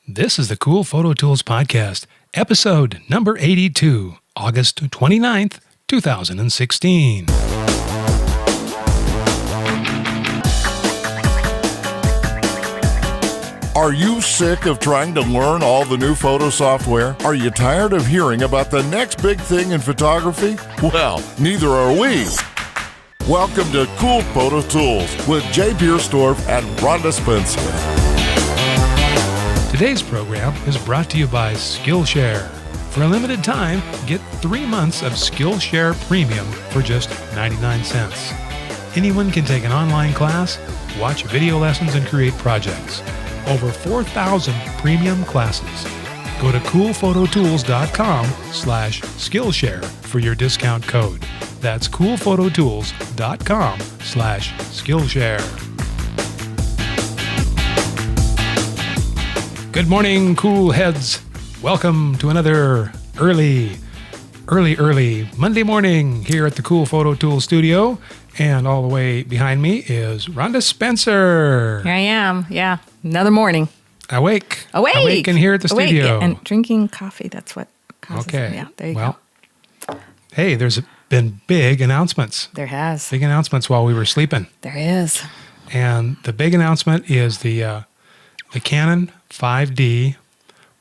This is the Cool Photo Tools Podcast, episode number 82, August 29th, 2016. Are you sick of trying to learn all the new photo software? Are you tired of hearing about the next big thing in photography? Well, neither are we. Welcome to Cool Photo Tools with Jay Piersdorf and Rhonda Spencer. Today's program is brought to you by Skillshare. For a limited time, get 3 months of Skillshare Premium for just 99 cents. Anyone can take an online class, watch video lessons, and create projects. Over 4,000 premium classes. Go to coolphototools.com/Skillshare for your discount code. That's coolphototools.com/Skillshare. Good morning, cool heads. Welcome to another early Monday morning here at the Cool Photo Tools studio. And all the way behind me is Rhonda Spencer. Here I am. Yeah. Another morning. Awake and here at the studio. And drinking coffee. That's what causes Okay. it. Yeah, there you go. Hey, there's been big announcements. There has. Big announcements while we were sleeping. There is. And the big announcement is the Canon 5D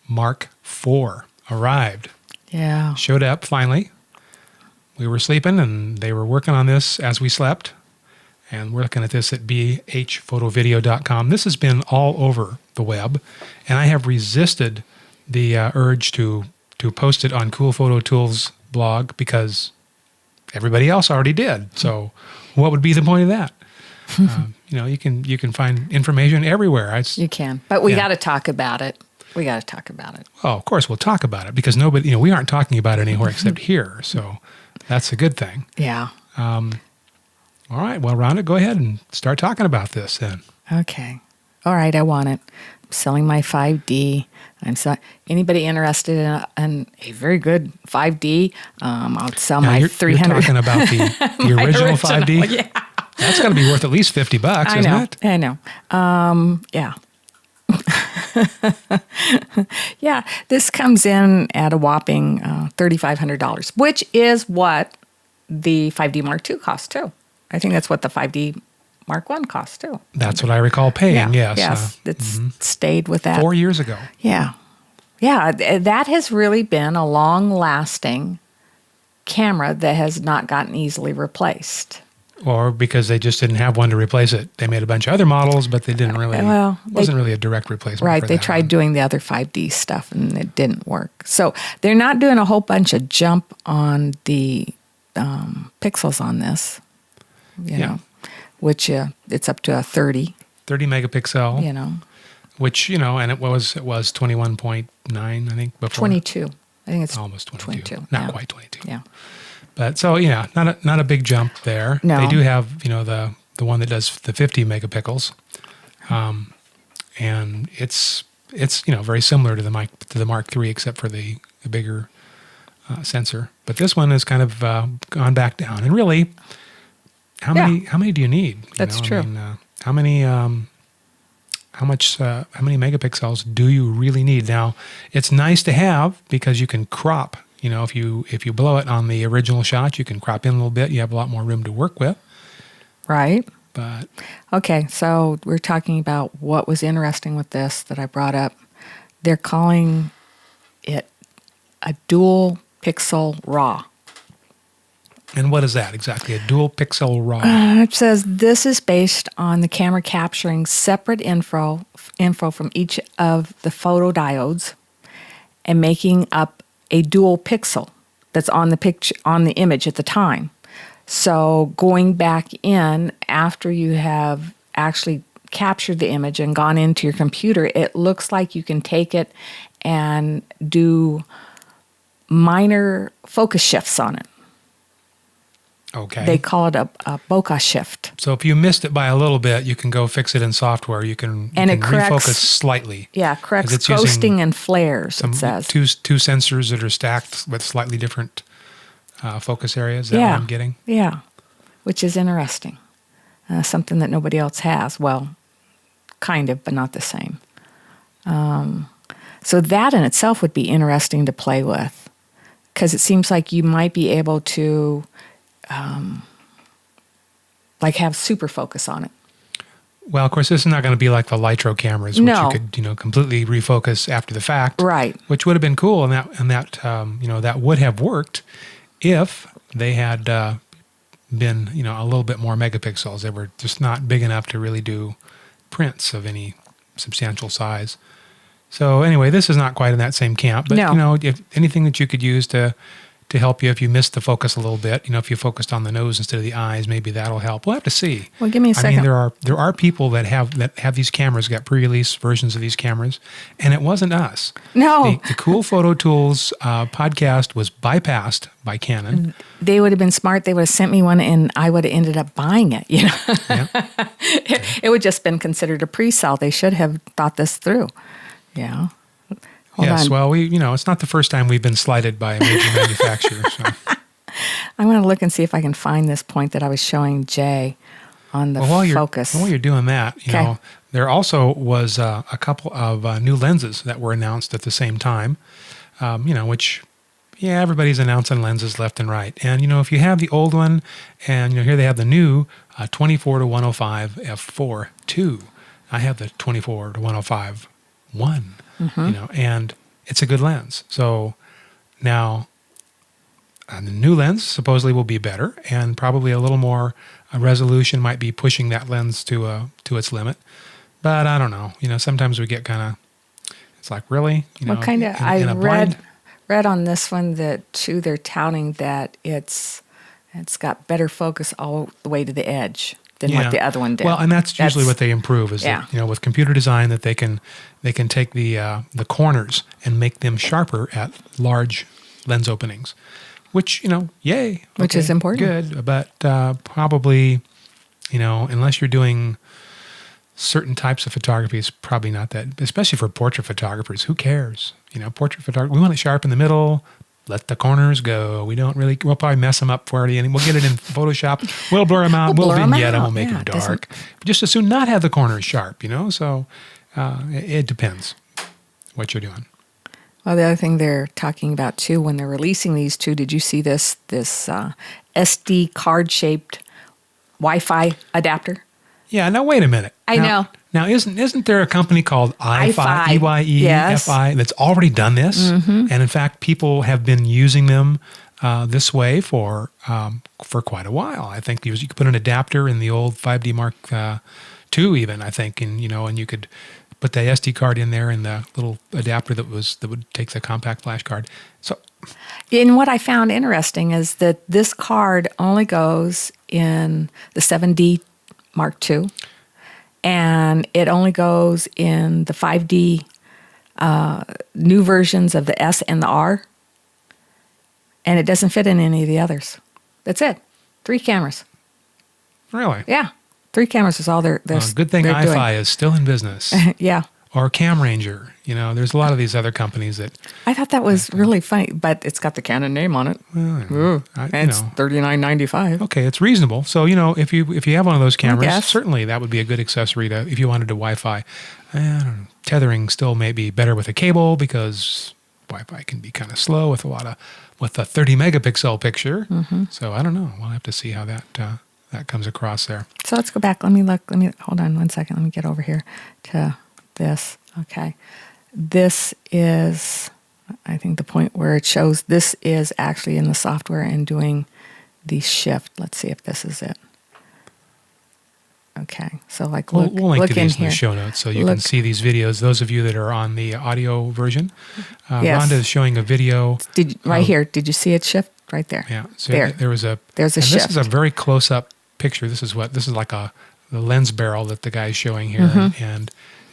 Mark IV arrived. Yeah. Showed up finally. We were sleeping and they were working on this as we slept. And we're looking at this at bhphotovideo.com. This has been all over the web. And I have resisted the urge to post it on Cool Photo Tools blog because everybody else already did. So what would be the point of that? You can find information everywhere. You can. But we got to talk about it. We got to talk about it. Well, of course, we'll talk about it because nobody, we aren't talking about it anywhere except here. So that's a good thing. Yeah. All right. Well, Rhonda, go ahead and start talking about this then. Okay. All right. I want it. I'm selling my 5D. Anybody interested in a very good 5D? I'll sell my 300. You're talking about the original 5D? Yeah. That's going to be worth at least $50, isn't it? I know. Yeah. Yeah. This comes in at a whopping $3,500, which is what the 5D Mark II costs too. I think that's what the 5D Mark I costs too. That's what I recall paying, yes. Yes, it's stayed with that. 4 years ago. Yeah. Yeah, that has really been a long-lasting camera that has not gotten easily replaced. Or because they just didn't have one to replace it. They made a bunch of other models, but they didn't really, wasn't really a direct replacement. Right, for they that tried one. doing the other 5D stuff and it didn't work. So they're not doing a whole bunch of jump on the pixels on this, you know, which it's up to a 30 megapixel, which, and it was 21.9, I think, before. 22. I think it's almost 22. Not quite 22. Yeah. But so, not a big jump there. No. They do have, the one that does the 50 megapixels. And it's very similar to the Mark III, except for the bigger sensor. But this one has kind of gone back down. And really, how many do you need? That's true. How many megapixels do you really need? Now, it's nice to have because you can crop. If you blow it on the original shot, you can crop in a little bit. You have a lot more room to work with. Right. But okay, so we're talking about what was interesting with this that I brought up. They're calling it a dual pixel RAW. And what is that exactly? A dual pixel RAW? It says this is based on the camera capturing separate info from each of the photodiodes and making up a dual pixel that's on the picture on the image at the time. So going back in after you have actually captured the image and gone into your computer, it looks like you can take it and do minor focus shifts on it. Okay. They call it a bokeh shift. So if you missed it by a little bit, you can go fix it in software. You can refocus slightly. Yeah, corrects ghosting and flares, it says. Two sensors that are stacked with slightly different focus areas. Is that what I'm getting? Yeah, which is interesting. Something that nobody else has. Well, kind of, but not the same. So that in itself would be interesting to play with, because it seems like you might be able to like have super focus on it. Well, of course, this is not going to be like the Litro cameras, which No. you could, completely refocus after the fact, Right. Which would have been cool, and that would have worked if they had been, a little bit more megapixels. They were just not big enough to really do prints of any substantial size. So anyway, this is not quite in that same camp, but No. if anything that you could use to help you if you missed the focus a little bit, if you focused on the nose instead of the eyes, maybe that'll help. We'll have to see. Well, give me a I mean, second. there are people that have these cameras, got pre-release versions of these cameras, and it wasn't us. No. The Cool Photo Tools podcast was bypassed by Canon. They would have been smart. They would have sent me one, and I would have ended up buying it. Yeah. It would just been considered a pre-sale. They should have thought this through. Yeah. Hold Yes, on. well, it's not the first time we've been slighted by a major manufacturer. So. I'm going to look and see if I can find this point that I was showing Jay on the focus. While you're doing that, Okay. there also was a couple of new lenses that were announced at the same time, which, everybody's announcing lenses left and right. And, if you have the old one, and, here they have the new 24 to 105 f4.2. I have the 24 to 105 1. And it's a good lens. So now the new lens supposedly will be better, and probably a little more resolution might be pushing that lens to its limit. But I don't know. Sometimes we get kind of, it's like, really? What kind of? I read on this one that too. They're touting that it's got better focus all the way to the edge than what the other one did. Well, and that's usually what they improve is Yeah. that, with computer design, that they can take the corners and make them sharper at large lens openings, which yay, Which is important. good, but probably unless you're doing certain types of photography, it's probably not that, especially for portrait photographers. Who cares? Portrait photography, we want it sharp in the middle. Let the corners go. We'll probably mess them up for you, and we'll get it in Photoshop. We'll blur them out. We'll vignette them. We'll make them dark. Just as soon not have the corners sharp, So it depends what you're doing. Well, the other thing they're talking about too, when they're releasing these two, did you see this SD card shaped Wi-Fi adapter? Yeah. Now wait a minute. I know. Now isn't there a company called iFi, EYE, Yes. FI that's already done this? Mm-hmm. And in fact, people have been using them this way for quite a while. I think you could put an adapter in the old 5D Mark II, even I think, and and you could put the SD card in there and the little adapter that would take the compact flash card. So, And what I found interesting is that this card only goes in the 7D Mark II, and it only goes in the 5D new versions of the S and the R, and it doesn't fit in any of the others. That's it. 3 cameras. really, Yeah, 3 cameras is all they're good thing they're iFi is still in business. doing. Yeah. Or Cam Ranger. There's a lot of these other companies that. I thought that was really funny, but it's got the Canon name on it. And it's $39.95. Okay, it's reasonable. So if you have one of those cameras, guess. certainly that would be a good accessory if you wanted to Wi-Fi. I don't know, tethering still may be better with a cable because Wi-Fi can be kind of slow with a 30 megapixel picture. Mm-hmm. So I don't know. We'll have to see how that comes across there. So let's go back. Let me look. Hold on one second. Let me get over here to this. Okay. This is, I think, the point where it shows this is actually in the software and doing the shift. Let's see if this is it. Okay. So look, We'll link look to in these in here. the show notes so you can see these videos. Those of you that are on the audio version, Yes. Rhonda is showing a video. Right here. Did you see it shift? Right there. Yeah. So There. there's a There's a and shift. This is a very close up picture. This is like the lens barrel that the guy's showing here, Mm-hmm.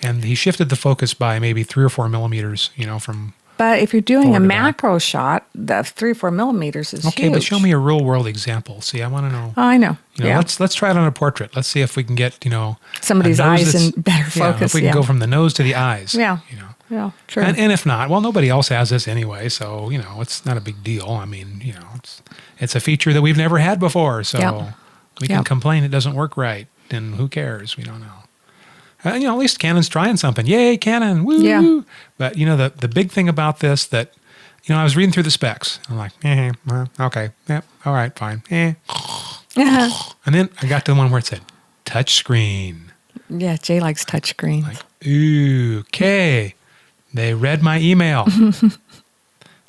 and he shifted the focus by maybe 3 or 4 millimeters. From But if you're doing a forward to back. macro shot, the 3 or 4 millimeters is okay, huge. but show me a real world example. See, I want to know. Oh, I know. Yeah. Let's try it on a portrait. Let's see if we can get Somebody's a nose eyes that's- in better yeah, focus. if we can go from the nose to the eyes. Yeah. Yeah, true. And if not, well, nobody else has this anyway, so it's not a big deal. I mean, it's a feature that we've never had before, so Yep. we can Yep. complain it doesn't work right, and who cares? We don't know. At least Canon's trying something. Yay, Canon! Woo! Yeah. But the big thing about this that, I was reading through the specs. I'm like, okay, yeah, all right, fine. And then I got to the one where it said touchscreen. Yeah, Jay likes touchscreens. Like, ooh, okay. They read my email.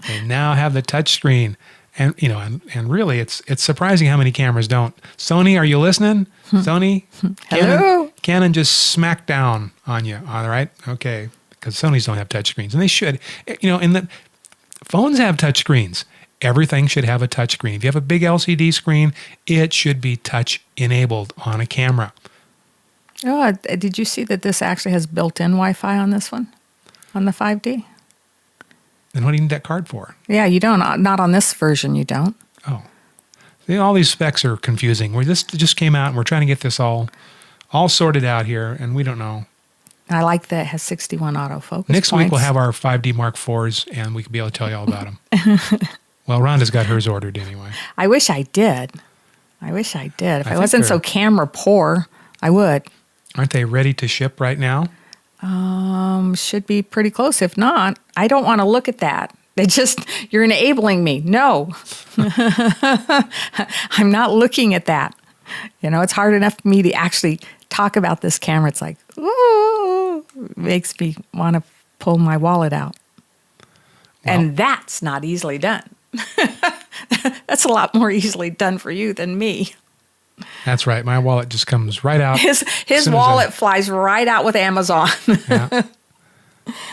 They now have the touchscreen. And and really it's surprising how many cameras don't. Sony, are you listening? Sony? Hello? Canon just smacked down on you. All right. Okay. Because Sonys don't have touchscreens. And they should. And the phones have touchscreens. Everything should have a touchscreen. If you have a big LCD screen, it should be touch enabled on a camera. Oh, did you see that this actually has built-in Wi-Fi on this one? On the 5D? Then what do you need that card for? Yeah, you don't. Not on this version, you don't. Oh. See, all these specs are confusing. This just came out, and we're trying to get this all sorted out here, and we don't know. I like that it has 61 autofocus Next points. week we'll have our 5D Mark IVs, and we could be able to tell you all about them. Well, Rhonda's got hers ordered anyway. I wish I did. If I I think wasn't so they're- camera poor, I would. Aren't they ready to ship right now? Should be pretty close. If not, I don't want to look at that. You're enabling me. No. I'm not looking at that. It's hard enough for me to actually talk about this camera. It's like, ooh, makes me want to pull my wallet out. And that's not easily done. That's a lot more easily done for you than me. That's right. My wallet just comes right out. His soon as wallet flies right out with Amazon. Yeah.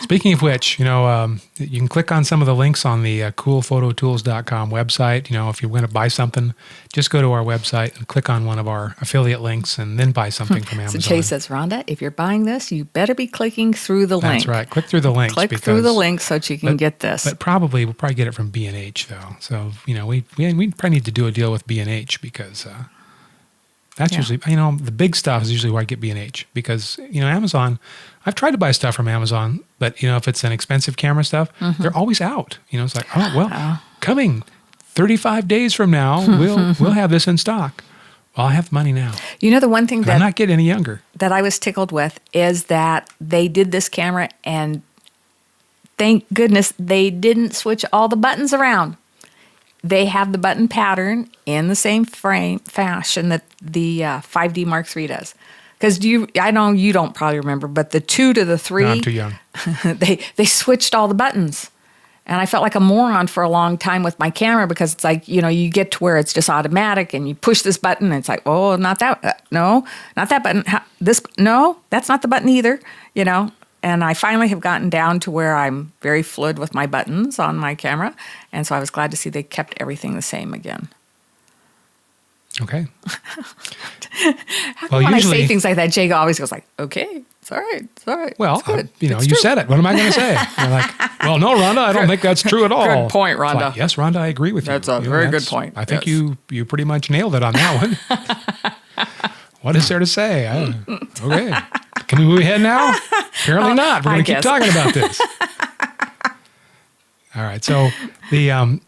Speaking of which, you can click on some of the links on the coolphototools.com website. If you want to buy something, just go to our website and click on one of our affiliate links and then buy something from Amazon. So Chase says, Rhonda, if you're buying this, you better be clicking through the link. That's right. Click through the links. Click through the link so that you can get this. But we'll probably get it from B&H though. So, we probably need to do a deal with B&H because that's usually, the big stuff is usually where I get B&H because, Amazon, I've tried to buy stuff from Amazon, but, if it's an expensive camera stuff, they're always out. It's like, coming 35 days from now, we'll have this in stock. Well, I have the money now. The one thing I'm not getting any younger. that I was tickled with is that they did this camera and thank goodness they didn't switch all the buttons around. They have the button pattern in the same fashion that the 5D Mark III does. Because I know you don't probably remember, but the 2 to the 3, No, I'm too young. they switched all the buttons. And I felt like a moron for a long time with my camera because it's like, you get to where it's just automatic and you push this button and it's like, oh, not that, no, not that button. No, that's not the button either, And I finally have gotten down to where I'm very fluid with my buttons on my camera. And so I was glad to see they kept everything the same again. Okay. When I say things like that, Jake always goes like, okay, it's all right, it's all right. Well, it's good. you It's true. said it. What am I going to say? You're like, well, no, Rhonda, I don't think that's true at all. Good point, It's Rhonda. like, yes, Rhonda, I agree with you. That's a very good point. I think Yes. you pretty much nailed it on that one. What is there to say? Okay. Can we move ahead now? Apparently not. We're I going to keep guess. talking about this. All right. So the,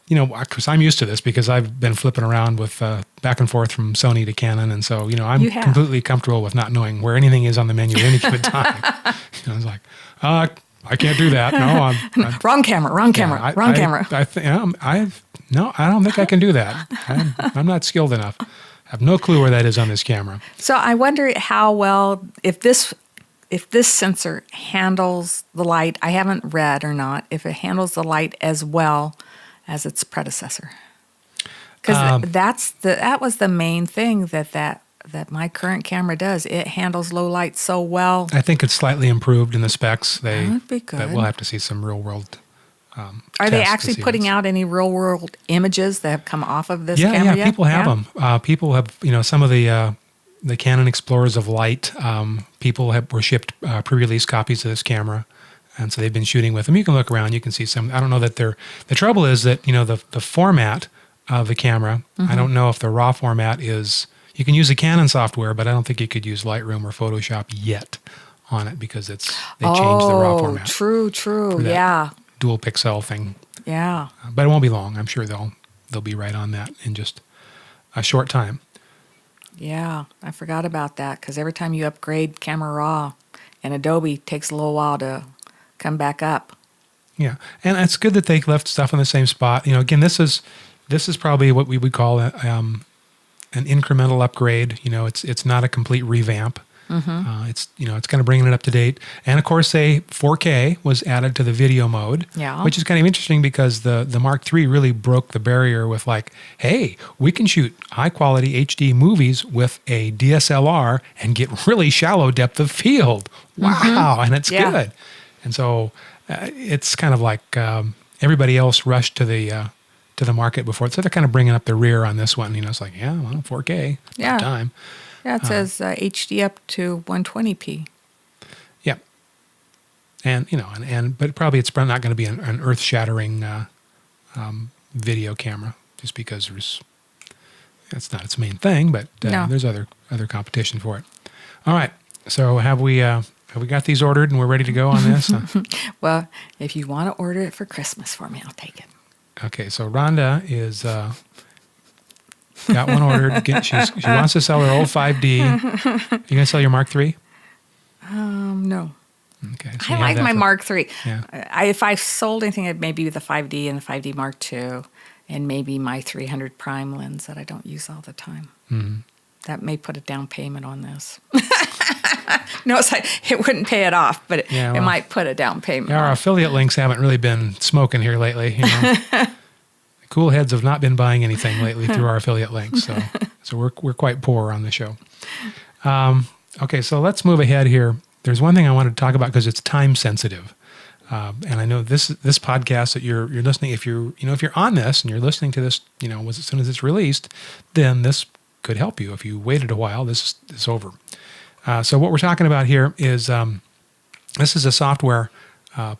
because I'm used to this because I've been flipping around with back and forth from Sony to Canon. And so, I'm You have. completely comfortable with not knowing where anything is on the menu at any given time. I was like, I can't do that. No, I'm Wrong camera, wrong camera. I don't think I can do that. I'm not skilled enough. I have no clue where that is on this camera. So I wonder how well, if this sensor handles the light, I haven't read or not, if it handles the light as well as its predecessor. Because that was the main thing that my current camera does. It handles low light so well. I think it's slightly improved in the specs. That'd be good. But we'll have to see some real world. Are they actually putting out any real world images that have come off of this camera Yeah, yet? people have them. People have, some of the Canon Explorers of Light. People were shipped pre-release copies of this camera, and so they've been shooting with them. You can look around, you can see some. I don't know that they're. The trouble is that the format of the camera. I don't know if the raw format is. You can use the Canon software, but I don't think you could use Lightroom or Photoshop yet on it because they changed the raw format. True. that. Yeah. Dual pixel thing. Yeah. But it won't be long. I'm sure they'll be right on that in just a short time. Yeah, I forgot about that because every time you upgrade Camera Raw and Adobe, it takes a little while to come back up. Yeah, and it's good that they left stuff in the same spot. Again, this is probably what we would call an incremental upgrade. It's not a complete revamp. It's kind of bringing it up to date. And of course, 4K was added to the video mode, which is kind of interesting because the Mark III really broke the barrier with hey, we can shoot high quality HD movies with a DSLR and get really shallow depth of field. Wow, and it's good. And so it's kind of like everybody else rushed to the market before, so they're kind of bringing up the rear on this one. It's 4K, about time. Yeah, it says HD up to 120p. Yeah, and but probably it's not going to be an earth-shattering video camera, just because that's not its main thing. But there's other competition for it. All right, so have we got these ordered and we're ready to go on this? Well, if you want to order it for Christmas for me, I'll take it. Okay, so Rhonda is. Got one ordered. She wants to sell her old 5D. You going to sell your Mark III? No. Okay. So I like my Mark III. Yeah. If I sold anything, it may be the 5D and the 5D Mark II, and maybe my 300 prime lens that I don't use all the time. Mm-hmm. That may put a down payment on this. No, it wouldn't pay it off, but it might put a down payment. Our affiliate links haven't really been smoking here lately. Cool heads have not been buying anything lately through our affiliate links, so we're quite poor on the show. Okay, so let's move ahead here. There's one thing I wanted to talk about because it's time sensitive, and I know this podcast that you're listening. If you're on this and you're listening to this, as soon as it's released, then this could help you. If you waited a while, this is over. So what we're talking about here is this is a software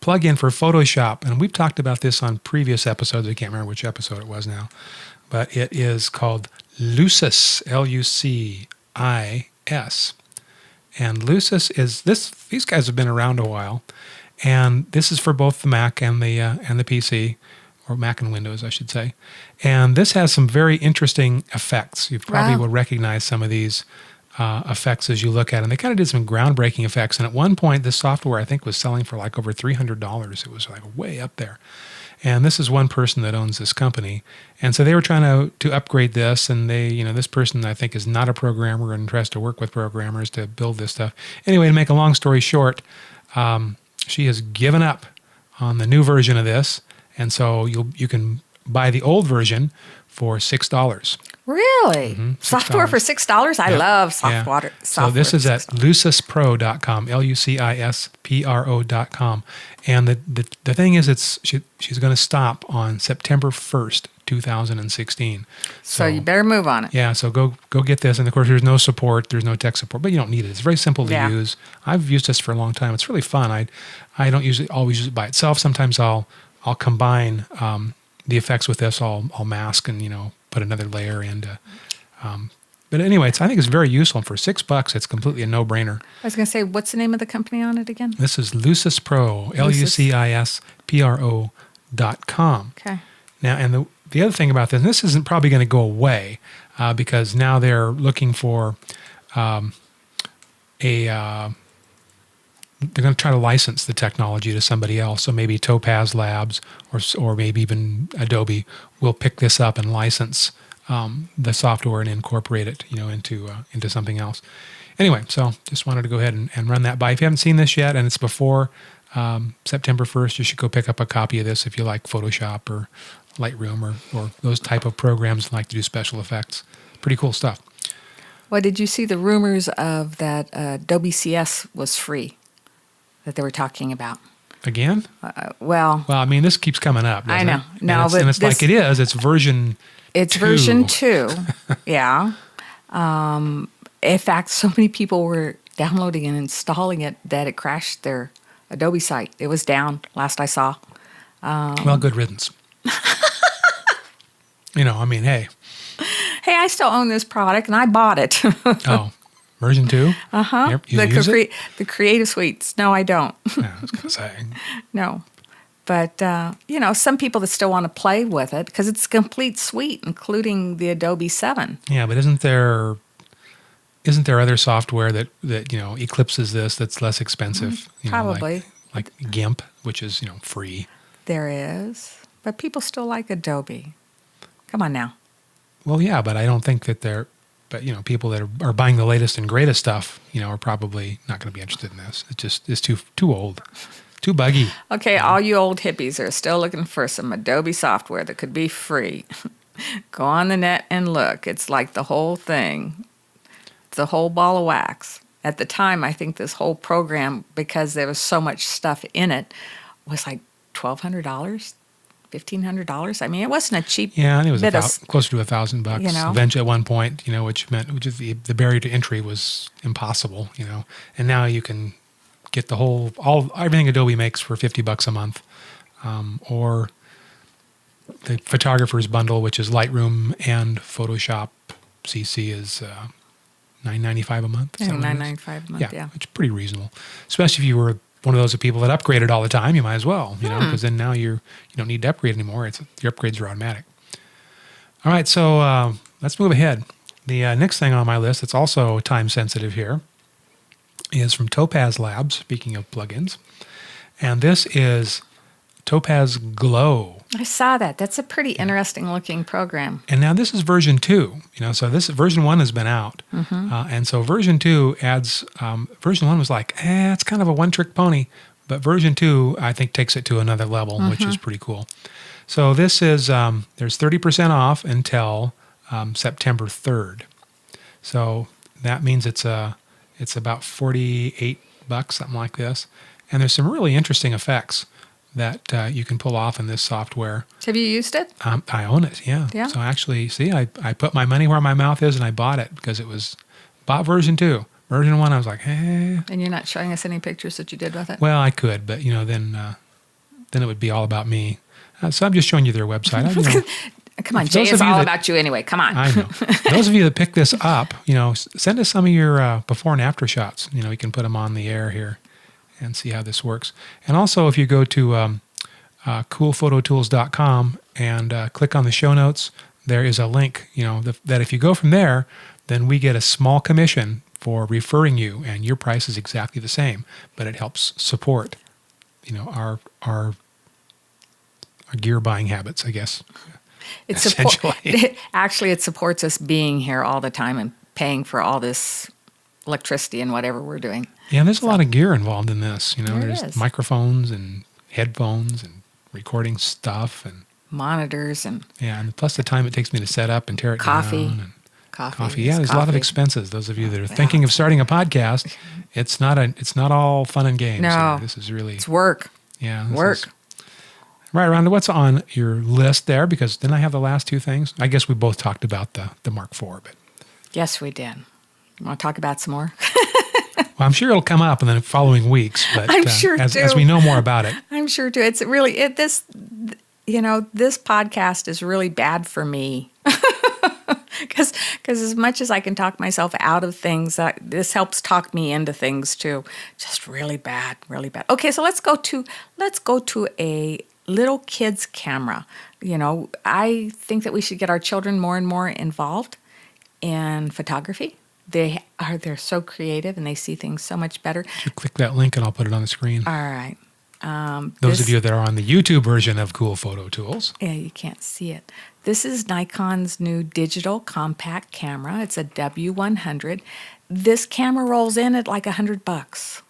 plug-in for Photoshop, and we've talked about this on previous episodes. I can't remember which episode it was now, but it is called Lucis, Lucis, and Lucis is this. These guys have been around a while, and this is for both the Mac and the PC, or Mac and Windows, I should say. And this has some very interesting effects. You probably will recognize some of these effects as you look at them. They kind of did some groundbreaking effects. And at one point, this software, I think, was selling for over $300. It was way up there. And this is one person that owns this company. And so they were trying to upgrade this. And this person, I think, is not a programmer and tries to work with programmers to build this stuff. Anyway, to make a long story short, she has given up on the new version of this. And so you can buy the old version for $6. Really? Mm-hmm, software for $6? I love software. So this is at LucisPro.com, LucisPro.com. And the thing is, she's going to stop on September 1st, 2016. So you better move on it. Yeah, so go get this. And of course, there's no support. There's no tech support, but you don't need it. It's very simple to use. I've used this for a long time. It's really fun. I don't always use it by itself. Sometimes I'll combine the effects with this. I'll mask and put another layer into. But anyway, I think it's very useful. And for $6, it's completely a no-brainer. I was going to say, what's the name of the company on it again? This is LucisPro, LucisPro.com. Okay. Now, and the other thing about this isn't probably going to go away because now they're looking for they're going to try to license the technology to somebody else. So maybe Topaz Labs or maybe even Adobe will pick this up and license the software and incorporate it, into something else. Anyway, so just wanted to go ahead and run that by. If you haven't seen this yet and it's before September 1st, you should go pick up a copy of this if you like Photoshop or Lightroom or those type of programs and like to do special effects. Pretty cool stuff. Well, did you see the rumors of that Adobe CS was free that they were talking about? Again? Well, I mean, this keeps coming up. I know. It? No, but it's like it is. It's version. It's 2. version 2. Yeah. In fact, so many people were downloading and installing it that it crashed their Adobe site. It was down last I saw. Well, good riddance. Hey. Hey, I still own this product and I bought it. Oh, version 2? Uh-huh. The Creative Suites. No, I don't. Yeah, I was going to say. No. But, some people that still want to play with it because it's a complete suite, including the Adobe 7. Yeah, but isn't there isn't there other software that eclipses this that's less expensive? Probably. Like GIMP, which is free. There is, but people still like Adobe. Come on now. Well, yeah, but I don't think that they're. But people that are buying the latest and greatest stuff, are probably not going to be interested in this. It's too old, too buggy. Okay, all you old hippies are still looking for some Adobe software that could be free. Go on the net and look. It's like the whole thing. It's a whole ball of wax. At the time, I think this whole program, because there was so much stuff in it, was like $1,200, $1,500. I mean, it wasn't a cheap. Yeah, I think it bit was closer to $1,000. Eventually, at one point, which is the barrier to entry was impossible. And now you can get everything Adobe makes for $50 a month, or the photographer's bundle, which is Lightroom and Photoshop CC, is $9.95 a month. Yeah, $9.95 a month. Yeah, which is pretty reasonable, especially if you were one of those people that upgraded all the time. You might as well, because then now you don't need to upgrade anymore. Your upgrades are automatic. All right, so let's move ahead. The next thing on my list that's also time sensitive here is from Topaz Labs. Speaking of plugins, and this is Topaz Glow. I saw that. That's a pretty interesting looking program. And now this is version 2. So this version 1 has been out, and so version 2 adds. Version 1 was like, it's kind of a one-trick pony, but version 2 I think takes it to another level, which is pretty cool. So this is there's 30% off until September 3rd. So that means it's about $48, something like this, and there's some really interesting effects that you can pull off in this software. Have you used it? I own it, yeah. So actually, see, I put my money where my mouth is, and I bought it because it was bought version 2. Version 1, I was like, And you're not showing us any pictures that you did with it? Well, I could, but then it would be all about me. So I'm just showing you their website. Come on, Jay, it's all about you anyway. Come on. I know. Those of you that pick this up, send us some of your before and after shots. You can put them on the air here and see how this works. And also, if you go to coolphototools.com and click on the show notes, there is a link, that if you go from there, then we get a small commission for referring you, and your price is exactly the same, but it helps support, our gear buying habits, I guess. Actually, it supports us being here all the time and paying for all this electricity and whatever we're doing. Yeah, there's a lot of gear involved in this. There's microphones and headphones and recording stuff and monitors and plus the time it takes me to set up and tear it down. Coffee. Yeah, there's a lot of expenses. Those of you that are thinking of starting a podcast, it's not all fun and games. No, this is really it's work. Yeah, work. Right, Rhonda, what's on your list there? Because then I have the last two things. I guess we both talked about the Mark IV, but yes, we did. You want to talk about some more? Well, I'm sure it'll come up in the following weeks, but I'm sure as we know more about it. I'm sure too. It's really this podcast is really bad for me. Because as much as I can talk myself out of things, this helps talk me into things too. Just really bad, really bad. Okay, so let's go to a little kid's camera. I think that we should get our children more and more involved in photography. They're so creative and they see things so much better. You click that link and I'll put it on the screen. All right. Those of you that are on the YouTube version of Cool Photo Tools. Yeah, you can't see it. This is Nikon's new digital compact camera. It's a W100. This camera rolls in at like $100.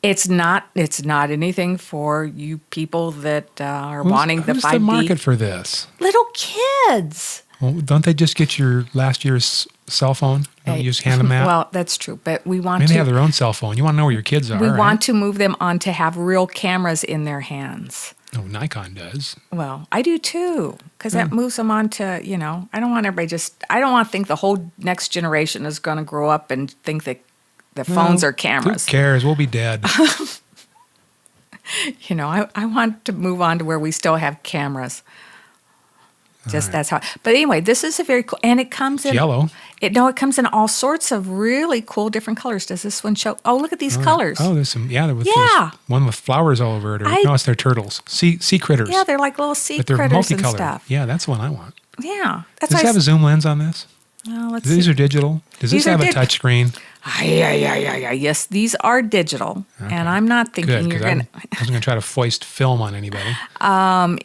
It's not anything for you people that are wanting the 5D. Who's the market for this? Little kids. Well, don't they just get your last year's cell phone? Don't you just hand them that? Well, that's true, but we want Maybe they have their own cell phone. You want to know where your kids are. We want to move them on to have real cameras in their hands. Oh, Nikon does. Well, I do too, because that moves them on to, I don't want everybody I don't want to think the whole next generation is going to grow up and think that the phones are cameras. Who cares? We'll be dead. I want to move on to where we still have cameras. That's how. But anyway, this is a very cool, and it comes in yellow. It comes in all sorts of really cool different colors. Does this one show? Oh, look at these colors. Oh, there's some. Yeah, there's one with flowers all over it. No, it's their turtles. Sea critters. Yeah, they're like little sea but they're critters multicolored. and stuff. Yeah, that's the one I want. Yeah, Does it have a zoom lens on this? Well, let's These see. are digital. Does this These are have a dig- touch screen? Yeah. Yes, these are digital, and I'm not thinking Good, you're because I going wasn't going to try to foist film on anybody.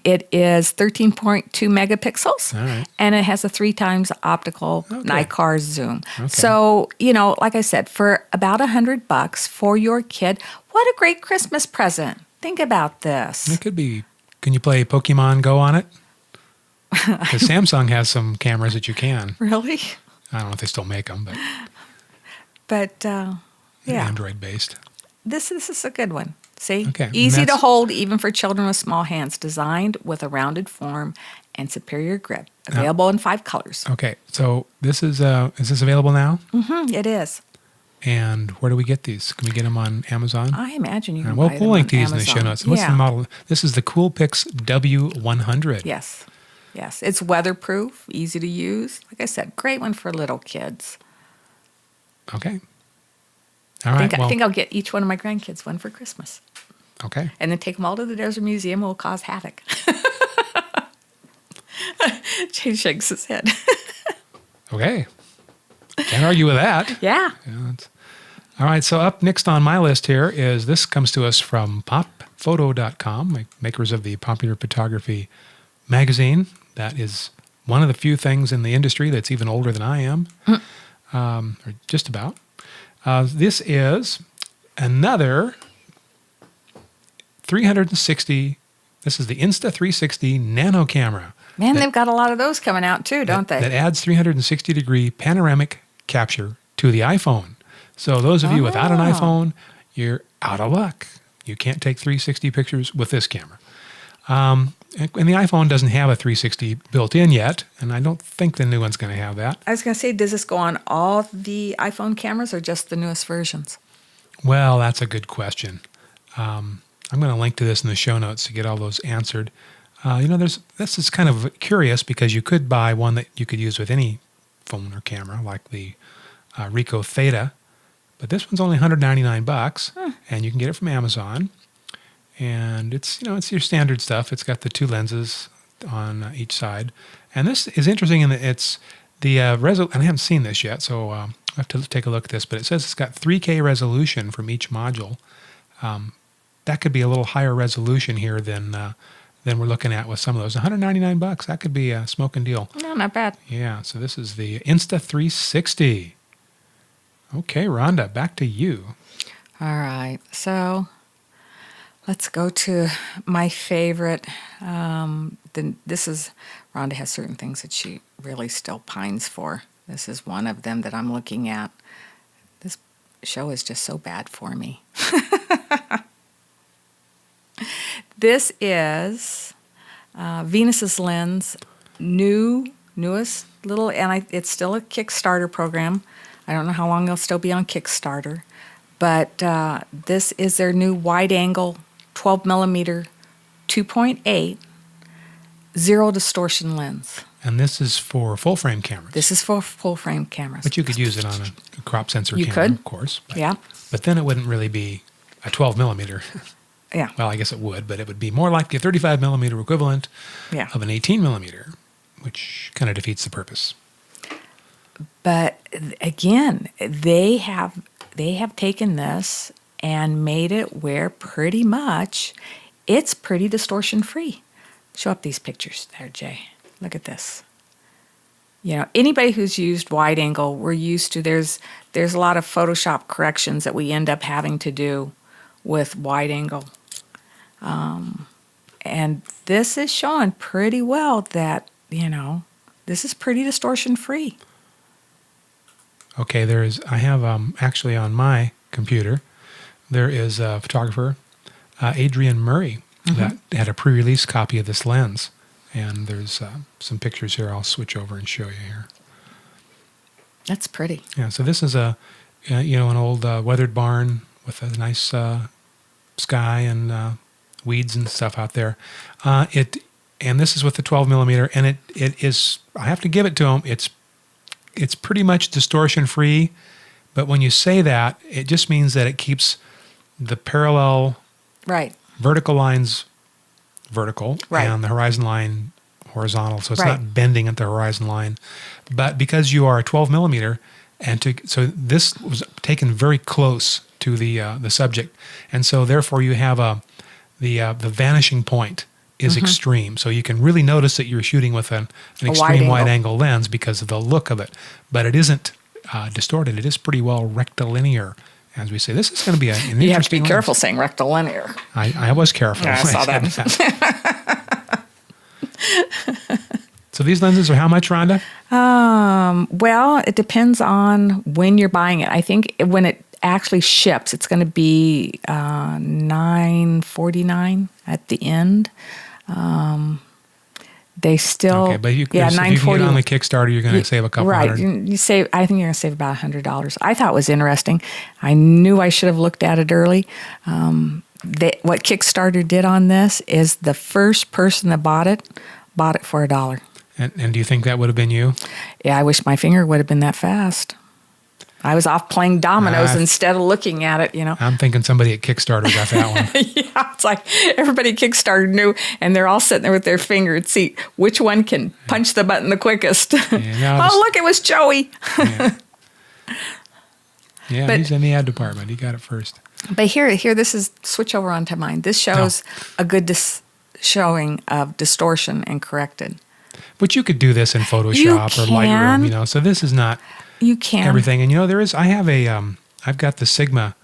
It is 13.2 megapixels, All right. and it has a 3 times optical Okay. Nikon zoom. So, you know, like I said, for about $100 for your kid, what a great Christmas present. Think about this. It could be. Can you play Pokemon Go on it? Because Samsung has some cameras that you can. Really? I don't know if they still make them, but But, they're yeah, Android-based. this is a good one. See? Okay, and Easy to that's- hold even for children with small hands, designed with a rounded form and superior grip. Available in 5 colors. Okay, so this is this available now? It is. And where do we get these? Can we get them on Amazon? I imagine you can And we'll buy them link on to these in the show Amazon. notes. What's Yeah. the model? This is the Coolpix W100. Yes. Yes. It's weatherproof, easy to use. Like I said, great one for little kids. Okay. All I right. think I'll get each one of my grandkids one for Christmas. Okay. And then take them all to the Desert Museum. We'll cause havoc. Jay shakes his head. Okay. Can't argue with that. Yeah. Yeah, all right. So up next on my list here is this comes to us from popphoto.com, makers of the Popular Photography magazine. That is one of the few things in the industry that's even older than I am, or just about. This is another 360. This is the Insta360 Nano camera. Man, they've got a lot of those coming out too, don't they? That adds 360-degree panoramic capture to the iPhone. So those of you without an iPhone, you're out of luck. You can't take 360 pictures with this camera. And the iPhone doesn't have a 360 built in yet, and I don't think the new one's going to have that. I was going to say, does this go on all the iPhone cameras or just the newest versions? Well, that's a good question. I'm going to link to this in the show notes to get all those answered. This is kind of curious because you could buy one that you could use with any phone or camera, like the Ricoh Theta, but this one's only $199, and you can get it from Amazon. And it's your standard stuff. It's got the 2 lenses on each side, and this is interesting in that it's the resolution. And I haven't seen this yet, so I have to take a look at this. But it says it's got 3K resolution from each module. That could be a little higher resolution here than we're looking at with some of those. $199. That could be a smoking deal. No, not bad. Yeah. So this is the Insta360. Okay, Rhonda, back to you. All right. So let's go to my favorite. This is, Rhonda has certain things that she really still pines for. This is one of them that I'm looking at. This show is just so bad for me. This is Venus's Lens, newest little, and it's still a Kickstarter program. I don't know how long it'll still be on Kickstarter, but this is their new wide-angle 12mm 2.8 zero distortion lens. And this is for full-frame cameras. This is for full-frame cameras. But you could use it on a crop sensor You camera, could. of course. Yeah. But then it wouldn't really be a 12 millimeter. Yeah. Well, I guess it would, but it would be more like the 35 millimeter equivalent Yeah. of an 18 millimeter, which kind of defeats the purpose. But again, they have taken this and made it where pretty much it's pretty distortion free. Show up these pictures there, Jay. Look at this. Anybody who's used wide angle, we're used to there's a lot of Photoshop corrections that we end up having to do with wide angle. And this is showing pretty well that, this is pretty distortion free. Okay, I have actually on my computer, there is a photographer, Adrian Murray, that had a pre-release copy of this lens. And there's some pictures here I'll switch over and show you here. That's pretty. Yeah, so this is an old weathered barn with a nice sky and weeds and stuff out there. And this is with the 12 millimeter, and it is. I have to give it to him. It's pretty much distortion free, but when you say that, it just means that it keeps the parallel Right. vertical lines vertical, Right. and the horizon line horizontal, so it's Right. not bending at the horizon line. But because you are a 12 millimeter, so this was taken very close to the subject, and so therefore you have the vanishing point is extreme, so you can really notice that you're shooting with an extreme wide angle lens because of the look of it. But it isn't distorted; it is pretty well rectilinear, as we say. This is going to be an interesting. You have to be lens. careful saying rectilinear. I was careful. Yeah, I saw said that. So these lenses are how much, Rhonda? Well, it depends on when you're buying it. I think when it actually ships, it's going to be $9.49 at the end. They still Okay, but if you can $9.40 get on the Kickstarter, you're going to save a couple right. hundred. You save. I think you're going to save about $100. I thought it was interesting. I knew I should have looked at it early. What Kickstarter did on this is the first person that bought it for $1. And do you think that would have been you? Yeah, I wish my finger would have been that fast. I was off playing dominoes instead of looking at it, I'm thinking somebody at Kickstarter got that one. Yeah, it's like everybody Kickstarter knew, and they're all sitting there with their finger and see which one can punch the button the quickest. Look, it was Joey. Yeah, he's in the ad department. He got it first. But here, this is, switch over onto mine. This shows a good showing of distortion and corrected. But you could do this in Photoshop or Lightroom, so this is not you can everything. And I've got the Sigma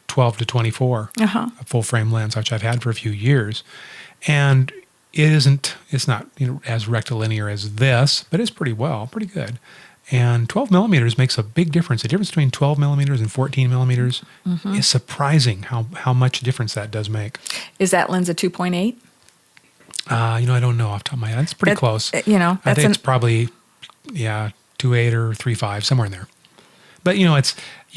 12 to 24 a full frame lens, which I've had for a few years, and it's not as rectilinear as this, but it's pretty good. And 12 millimeters makes a big difference. The difference between 12 millimeters and 14 millimeters is surprising how much difference that does make. Is that lens a 2.8? I don't know off the top of my head. It's pretty close. I think it's probably 2.8 or 3.5, somewhere in there. But you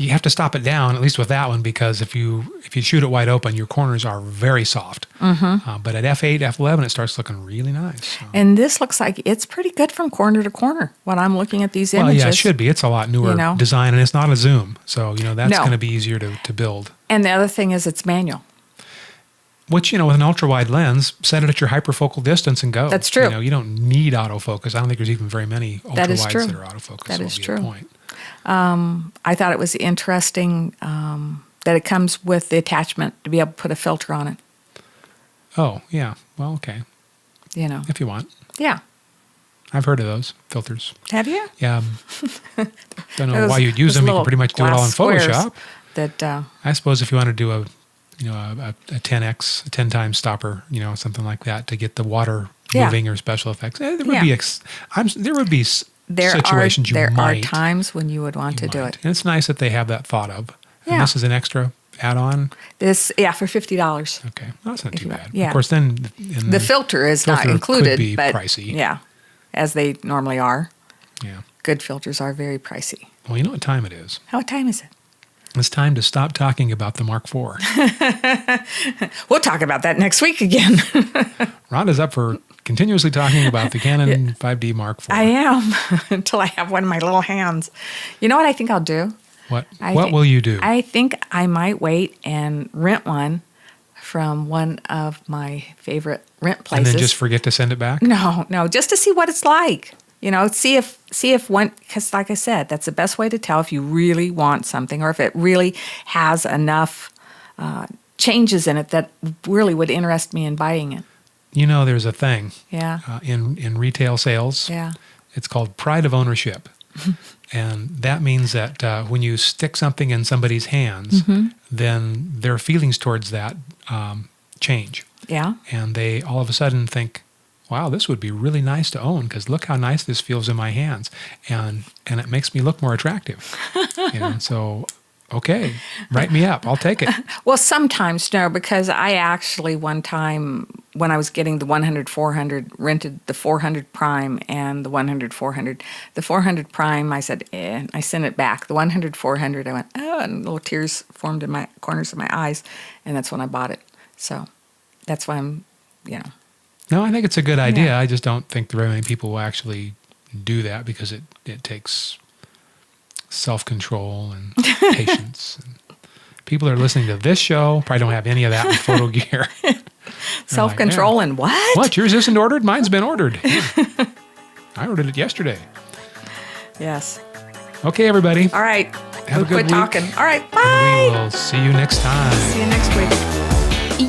have to stop it down, at least with that one, because if you shoot it wide open, your corners are very soft. But at f8, f11, it starts looking really nice. So. And this looks like it's pretty good from corner to corner when I'm looking at these images. Well, yeah, it should be. It's a lot newer design, and it's not a zoom. So, that's going to be easier to build. And the other thing is it's manual. Which, with an ultra-wide lens, set it at your hyperfocal distance and go. That's true. You don't need autofocus. I don't think there's even very many ultra-wides that are autofocus. That is true. Point. I thought it was interesting that it comes with the attachment to be able to put a filter on it. Oh, yeah. Well, okay. If you want. Yeah. I've heard of those filters. Have you? Yeah. Don't know why you'd use them. You can pretty much do it all in Photoshop. I suppose if you want to do a 10x, a 10 times stopper, something like that to get the water moving or special effects. There would be situations there are times when you would want to do it. And it's nice that they have that thought of. And this is an extra add-on? For $50. Okay. Well, that's not too bad. Yeah. Of course, then the filter is not included, could be but pricey. Yeah, as they normally are. Yeah. Good filters are very pricey. Well, you know what time it is? What time is it? It's time to stop talking about the Mark IV. We'll talk about that next week again. Rhonda's up for continuously talking about the Canon 5D Mark IV. I am, until I have one in my little hands. You know what I think I'll do? What will you do? I think I might wait and rent one from one of my favorite rent places. And then just forget to send it back? No, just to see what it's like. See if one, because like I said, that's the best way to tell if you really want something or if it really has enough changes in it that really would interest me in buying it. There's a thing in retail sales. Yeah. It's called pride of ownership. And that means that when you stick something in somebody's hands, then their feelings towards that change. Yeah. And they all of a sudden think, wow, this would be really nice to own because look how nice this feels in my hands. And it makes me look more attractive. So, okay, write me up. I'll take it. Well, sometimes, no, because I actually one time when I was getting the 100-400, rented the 400 Prime and the 100-400. The 400 Prime, I said, I sent it back. The 100-400, I went, and little tears formed in my corners of my eyes. And that's when I bought it. So that's why I'm, No, I think it's a good idea. Yeah. I just don't think very many people will actually do that because it takes self-control and patience. And people that are listening to this show probably don't have any of that in photo gear. Self-control and what? What? Yours isn't ordered? Mine's been ordered. I ordered it yesterday. Yes. Okay, everybody. All right. Have a good quit week. talking. All right. We Bye. will see you next time. See you next week.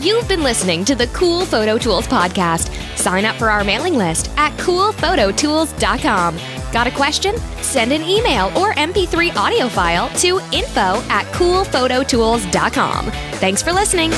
You've been listening to the Cool Photo Tools podcast. Sign up for our mailing list at coolphototools.com. Got a question? Send an email or MP3 audio file to info@coolphototools.com. Thanks for listening.